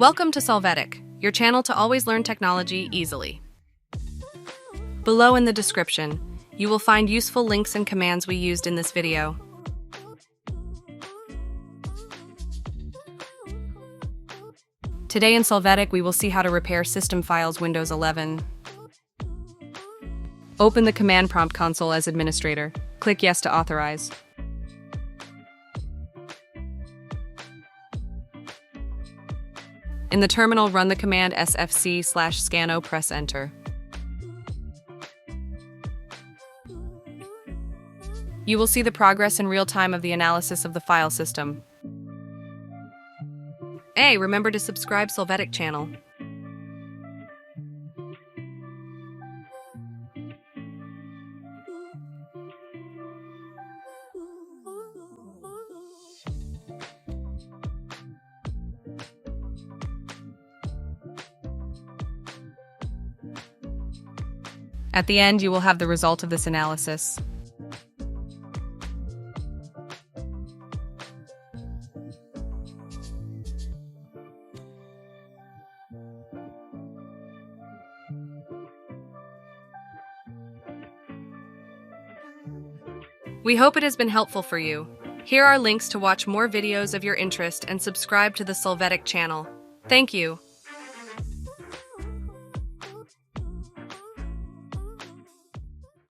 Welcome to Solvetic, your channel to always learn technology easily. Below in the description, you will find useful links and commands we used in this video. Today in Solvetic, we will see how to repair System Files Windows 11. Open the Command Prompt console as administrator. Click Yes to authorize. In the terminal, run the command sfc/scanO, press Enter. You will see the progress in real time of the analysis of the file system. Hey, remember to subscribe Solvetic channel. At the end, you will have the result of this analysis. We hope it has been helpful for you. Here are links to watch more videos of your interest and subscribe to the Solvetic channel. Thank you.